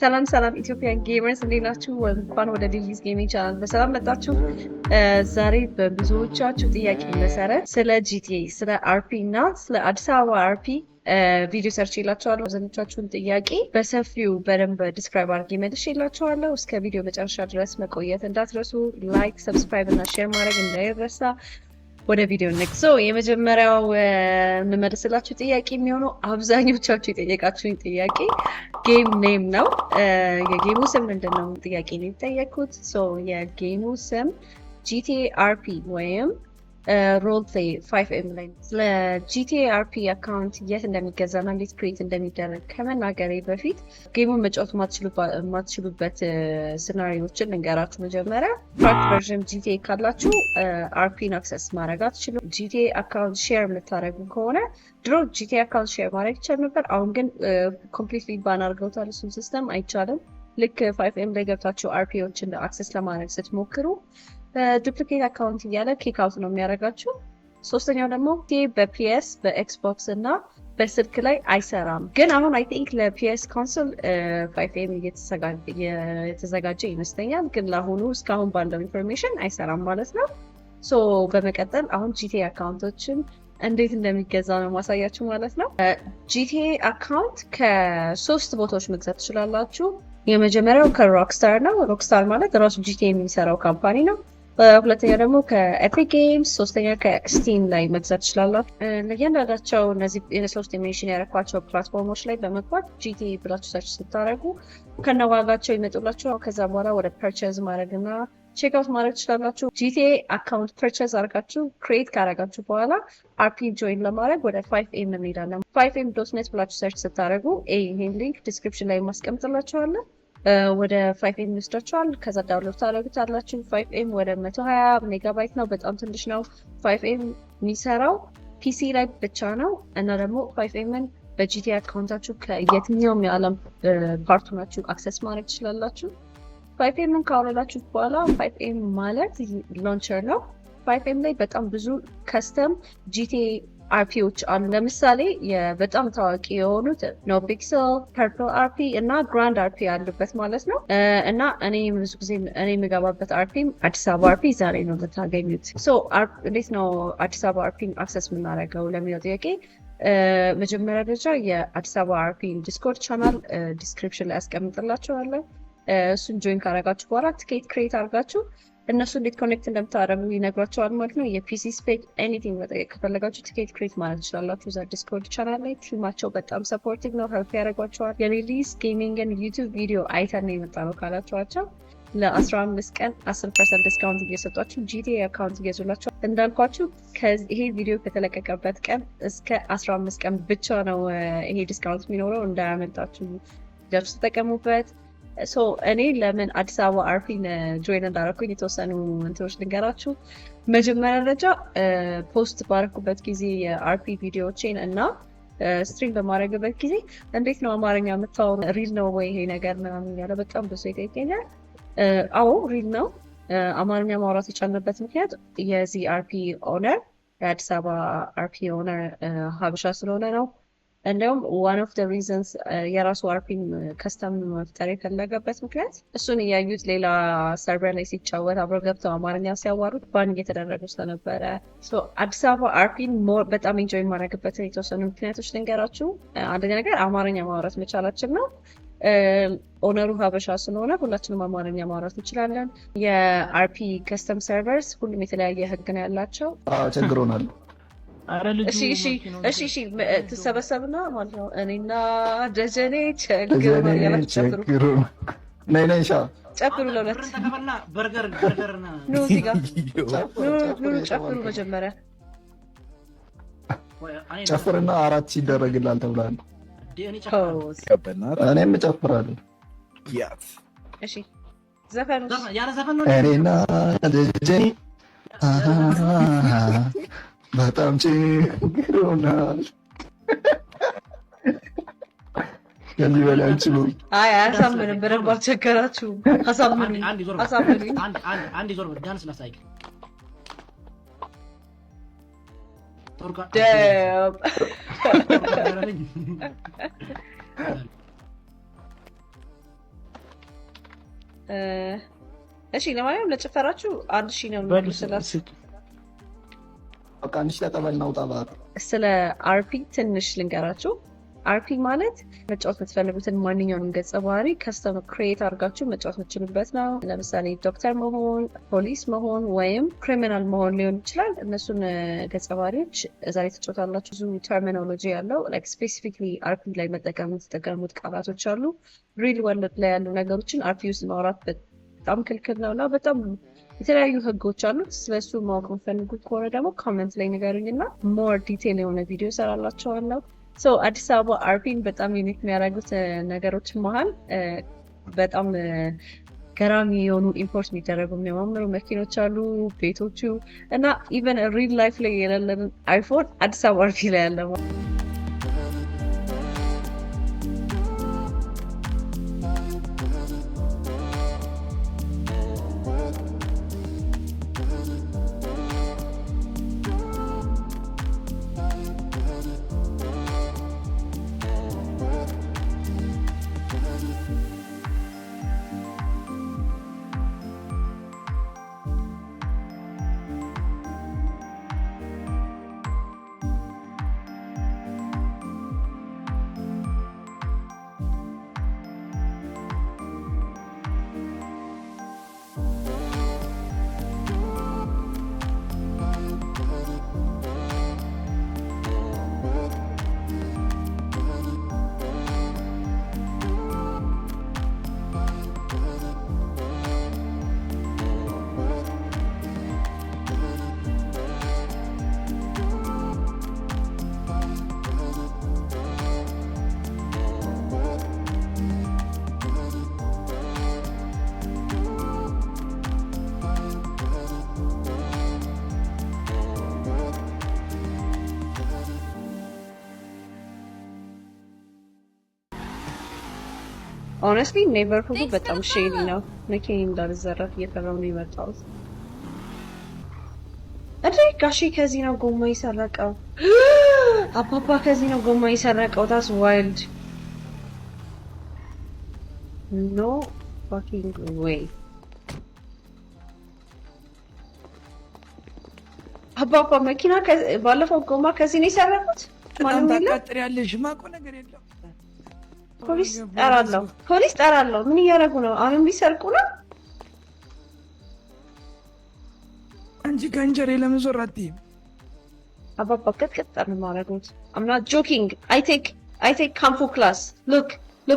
ሰላም ኢትዮጵያን ጌመርስ እንዴት ናችሁ? እንኳን ወደ ዲቪስ ጌሚንግ ቻናል በሰላም መጣችሁ። ዛሬ በብዙዎቻችሁ ጥያቄ መሰረት ስለ ጂቲኤ፣ ስለ አርፒ እና ስለ አዲስ አበባ አርፒ ቪዲዮ ሰርች ይላችኋለሁ። አብዛኞቻችሁን ጥያቄ በሰፊው በደንብ ዲስክራይብ አድርጌ መልሼ ይላችኋለሁ። እስከ ቪዲዮ መጨረሻ ድረስ መቆየት እንዳትረሱ። ላይክ፣ ሰብስክራይብ እና ሼር ማድረግ እንዳይረሳ። ወደ ቪዲዮ ንክሶ የመጀመሪያው የምመልስላችሁ ጥያቄ የሚሆነው አብዛኞቻችሁ የጠየቃችሁኝ ጥያቄ ጌም ኔም ነው። የጌሙ ስም ምንድን ነው ጥያቄ ነው የጠየኩት። የጌሙ ስም GTA RP ወይም ሮል ፕሌይ 5M ላይ ስለ GTA RP አካውንት የት እንደሚገዛና እንዴት ክሬት እንደሚደረግ ከመናገሬ በፊት ጌሙን መጫወት የማትችሉበት ሲናሪዎችን ልንገራችሁ። መጀመሪያ ፓርት ቨርዥን GTA ካላችሁ RPን አክሰስ ማድረግ አትችሉም። GTA አካውንት ሼር የምታደርጉ ከሆነ ድሮ GTA አካውንት ሼር ማድረግ ይቻል ነበር። አሁን ግን ኮምፕሊትሊ ባን አድርገውታል። እሱን ሲስተም አይቻልም። ልክ 5M ላይ ገብታችሁ RPዎችን አክሰስ ለማድረግ ስትሞክሩ ዱፕሊኬት አካውንት እያለ ኬክ አውት ነው የሚያደርጋችሁ። ሶስተኛው ደግሞ በፒኤስ በኤክስቦክስ እና በስልክ ላይ አይሰራም። ግን አሁን አይ ቲንክ ለፒኤስ ኮንሶል 5M የተዘጋጀ ይመስለኛል። ግን ለአሁኑ እስካሁን ባለው ኢንፎርሜሽን አይሰራም ማለት ነው። በመቀጠል አሁን GTA አካውንቶችን እንዴት እንደሚገዛ ነው ማሳያችሁ ማለት ነው። GTA አካውንት ከሶስት ቦታዎች መግዛት ትችላላችሁ። የመጀመሪያው ከሮክስታር ነው። ሮክስታር ማለት ራሱ GTA የሚሰራው ካምፓኒ ነው። ሁለተኛ ደግሞ ከኤፒክ ጌምስ፣ ሶስተኛ ከስቲም ላይ መግዛት ትችላላችሁ። ለእያንዳንዳቸው እነዚህ የሶስት ሜንሽን ያደረኳቸው ፕላትፎርሞች ላይ በመግባት GTA ብላችሁ ሰርች ስታደርጉ ከነዋጋቸው ይመጡላችሁ። ከዛ በኋላ ወደ ፐርቼዝ ማድረግና ቼክአውት ማድረግ ትችላላችሁ። GTA አካውንት ፐርቼዝ አድርጋችሁ ክሬት ካደረጋችሁ በኋላ አርፒ ጆይን ለማድረግ ወደ 5M እንሄዳለን። 5M.net ብላችሁ ሰርች ስታደርጉ ይሄን ሊንክ ዲስክሪፕሽን ላይ ማስቀምጥላችኋለን። ወደ 5M ይወስዳችኋል። ከዛ ዳውንሎድ ታደርጉታላችሁ። 5M ወደ 120 ሜጋባይት ነው፣ በጣም ትንሽ ነው። 5M የሚሰራው ፒሲ ላይ ብቻ ነው እና ደግሞ 5Mን በጂቲኤ አካውንታችሁ ከየትኛውም የዓለም ፓርቱ ናችሁ አክሰስ ማድረግ ትችላላችሁ። 5Mን ካወረዳችሁ በኋላ 5M ማለት ላንቸር ነው። 5M ላይ በጣም ብዙ ከስተም GTA አርፒዎች አሉ። ለምሳሌ በጣም ታዋቂ የሆኑት ኖፒክሰል፣ ፐርፕል አርፒ እና ግራንድ አርፒ ያሉበት ማለት ነው። እና እኔ ብዙ ጊዜ የምገባበት አርፒም አዲስ አበባ አርፒ ዛሬ ነው የምታገኙት። እንዴት ነው አዲስ አበባ አርፒን አክሰስ የምናደርገው ለሚለው ጥያቄ መጀመሪያ ደረጃ የአዲስ አበባ አርፒ ዲስኮርድ ቻናል ዲስክሪፕሽን ላይ ያስቀምጥላችኋለሁ። እሱን ጆይን ካረጋችሁ በኋላ ቲኬት ክሬት አድርጋችሁ እነሱ እንዴት ኮኔክት እንደምታደርጉ ይነግሯቸዋል ማለት ነው። የፒሲ ስፔክ ኤኒቲንግ መጠየቅ ከፈለጋችሁ ቲኬት ክሬት ማለት ትችላላችሁ እዛ ዲስኮርድ ቻናል ላይ። ቲማቸው በጣም ሰፖርቲቭ ነው፣ ሄልፕ ያደርጓቸዋል። የሪሊዝ ጌሚንግን ዩቱብ ቪዲዮ አይተን ነው የመጣ ነው ካላችኋቸው ለ15 ቀን 10% ዲስካውንት እየሰጧችሁ GTA አካውንት እየዙላቸው። እንዳልኳችሁ ይሄ ቪዲዮ ከተለቀቀበት ቀን እስከ 15 ቀን ብቻ ነው ይሄ ዲስካውንት የሚኖረው፣ እንዳያመልጣችሁ ጃችሁ ተጠቀሙበት። እኔ ለምን አዲስ አበባ አርፒን ጆይን እንዳደረኩኝ የተወሰኑ እንትኖች ልንገራችሁ። መጀመሪያ ደረጃ ፖስት ባረኩበት ጊዜ የአርፒ ቪዲዮዎችን እና ስትሪም በማድረግበት ጊዜ እንዴት ነው አማርኛ የምታወሩ ሪል ነው ወይ ይሄ ነገር ምናምን ያለ በጣም ብዙ ይጠይቀኛል። አዎ ሪል ነው። አማርኛ ማውራት የቻልንበት ምክንያት የዚህ አርፒ ኦነር የአዲስ አበባ አርፒ ኦነር ሀበሻ ስለሆነ ነው። እንዲሁም ዋን ኦፍ ደ ሪዝንስ የራሱ አርፒን ከስተም መፍጠር የፈለገበት ምክንያት እሱን እያዩት ሌላ ሰርቨር ላይ ሲጫወት አብረው ገብተው አማርኛ ሲያዋሩት ባን እየተደረጉ ስለነበረ አዲስ አበባ አርፒን በጣም ኢንጆይ የማድረግበትን የተወሰኑ ምክንያቶች ልንገራችሁ። አንደኛ ነገር አማርኛ ማውራት መቻላችን ነው። ኦነሩ ሀበሻ ስለሆነ ሁላችንም አማርኛ ማውራት እንችላለን። የአርፒ ከስተም ሰርቨርስ ሁሉም የተለያየ ህግ ነው ያላቸው። ቸግሮናል። እሺ ትሰበሰብና ማለት ነው። እኔና ደጀኔ ቸግሩ ጨፍሩ ለሁለት ኑ እዚህ ጋር ጨፍሩ። መጀመሪያ ጨፍርና 4 ይደረግላል ተብሏል። እኔም እጨፍራለሁ። እሺ ዘፈኑ እኔና ደጀኔ በጣም ችግሮናል። ከዚህ በላይ አንችሉም። አያሳምንም። በደንብ አልቸገራችሁም። አሳምኑኝ። አንድ ዞር ዳንስ ላሳይ። እሺ ለማንኛውም ለጭፈራችሁ 1000 ነው የምትሉት። በቃ አንቺ ተቀበልና ውጣ ባር። ስለ አርፒ ትንሽ ልንገራችሁ። አርፒ ማለት መጫወት የምትፈልጉትን ማንኛውንም ገጸ ባህሪ ከስተመር ክሬት አድርጋችሁ መጫወት የምትችሉበት ነው። ለምሳሌ ዶክተር መሆን፣ ፖሊስ መሆን ወይም ክሪሚናል መሆን ሊሆን ይችላል። እነሱን ገጸ ባህሪዎች እዛ ላይ ተጫወታላችሁ። ብዙ ተርሚኖሎጂ ያለው ላይክ ስፔሲፊክሊ አርፒ ላይ የምትጠቀሙት ቃላቶች አሉ። ሪል ወርልድ ላይ ያሉ ነገሮችን አርፒ ውስጥ ማውራት በጣም ክልክል ነው እና በጣም የተለያዩ ህጎች አሉት። ስለሱ ማወቅ የምፈልጉት ከሆነ ደግሞ ኮሜንት ላይ ንገሩኝ እና ሞር ዲቴል የሆነ ቪዲዮ ሰራላችኋለሁ። አዲስ አበባ አርፒን በጣም ዩኒክ የሚያደርጉት ነገሮች መሀል በጣም ገራሚ የሆኑ ኢምፖርት የሚደረጉ የሚያማምሩ መኪኖች አሉ፣ ቤቶቹ እና ኢቨን ሪል ላይፍ ላይ የሌለን አይፎን አዲስ አበባ አርፒ ላይ ያለ ሆነስትሊ ኔበርሁዱ በጣም ሼዲ ነው። መኪና እንዳልዘረፍ እየፈራሁ ነው የመጣሁት። ጋሺ ከዚህ ነው ጎማ የሰረቀው። አባባ ከዚህ ነው ጎማ የሰረቀው። ታስ ዋይልድ ኖ ፋኪንግ ዌይ። አባባ መኪና ባለፈው ጎማ ከዚህ ነው የሰረቁት። ማንም ታቃጥሪያለሽ ማቆ ነገር የለም። ፖሊስ ጠራለሁ። ምን እያደረጉ ነው? አሁንም ሊሰርቁ ነው። አንቺ ከእንጀሬ ለምን ዞር አትይም? አባባ ቅጥቅጥ ነው የማደርጉት። I'm not joking. I take kung fu class. Look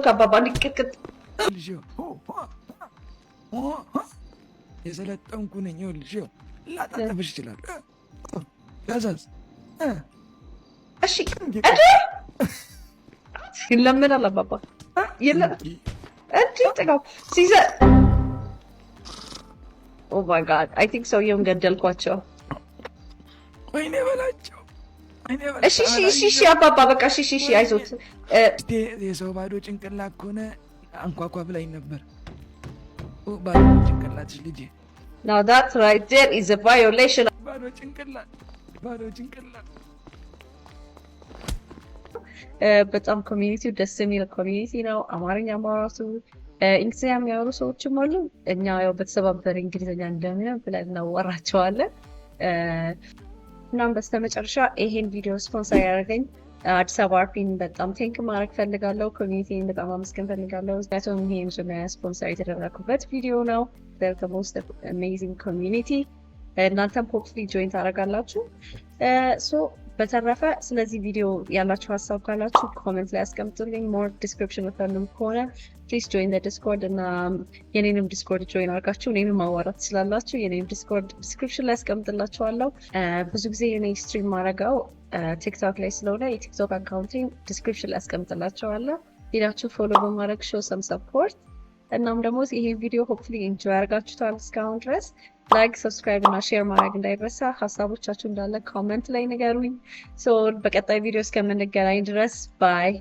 አባባ እንዲህ ቅጥቅጥ የሰለጠንኩ ነኝ። ይኸውልሽ ላጣጥፍሽ ይችላል። ያዛዝ እሺ ይለምናል አባባ ጥጋው ሲዘ ኦ ማይ ጋድ አይ ቲንክ ሰውየውን ገደልኳቸው። ወይኔ በላቸው። እሺ አባባ በቃ እሺ አይዞት። የሰው ባዶ ጭንቅላት ከሆነ አንኳኳ ብላኝ ነበር። ባዶ ጭንቅላትሽ ልጄ። Now that right there is a violation. ባዶ ጭንቅላት በጣም ኮሚኒቲው ደስ የሚል ኮሚኒቲ ነው። አማርኛ ማውራቱ እንግሊዝኛ የሚያወሩ ሰዎችም አሉ። እኛ ያው በተሰባበረ እንግሊዝኛ እንደምንም ብለን እናወራቸዋለን። እናም በስተመጨረሻ ይሄን ቪዲዮ ስፖንሰር ያደረገኝ አዲስ አበባ አርፒን በጣም ቴንክ ማድረግ ፈልጋለሁ። ኮሚኒቲን በጣም አመስገን ፈልጋለሁ። ምክንያቱም ይሄ መጀመሪያ ስፖንሰር የተደረኩበት ቪዲዮ ነው። the most amazing community እናንተም ሆፕፉሊ ጆይን ታደርጋላችሁ። በተረፈ ስለዚህ ቪዲዮ ያላችሁ ሀሳብ ካላችሁ ኮሜንት ላይ አስቀምጡልኝ። ሞር ዲስክሪፕሽን የምትፈልጉ ከሆነ ፕሊዝ ጆይን ዲስኮርድ እና የኔንም ዲስኮርድ ጆይን አድርጋችሁ እኔንም ማዋራት ትችላላችሁ። የኔንም ዲስኮርድ ዲስክሪፕሽን ላይ አስቀምጥላችኋለሁ። ብዙ ጊዜ የኔ ስትሪም ማድረገው ቲክቶክ ላይ ስለሆነ የቲክቶክ አካውንቲንግ ዲስክሪፕሽን ላይ አስቀምጥላችኋለሁ። ሌላችሁ ፎሎ በማድረግ ሾው ሰም ሰፖርት። እናም ደግሞ ይሄን ቪዲዮ ሆፕፉሊ ኢንጆይ አድርጋችሁታል እስካሁን ድረስ። ላይክ፣ ሰብስክራይብ እና ሼር ማድረግ እንዳይረሳ። ሀሳቦቻችሁ እንዳለ ኮሜንት ላይ ንገሩኝ። በቀጣይ ቪዲዮ እስከምንገናኝ ድረስ ባይ።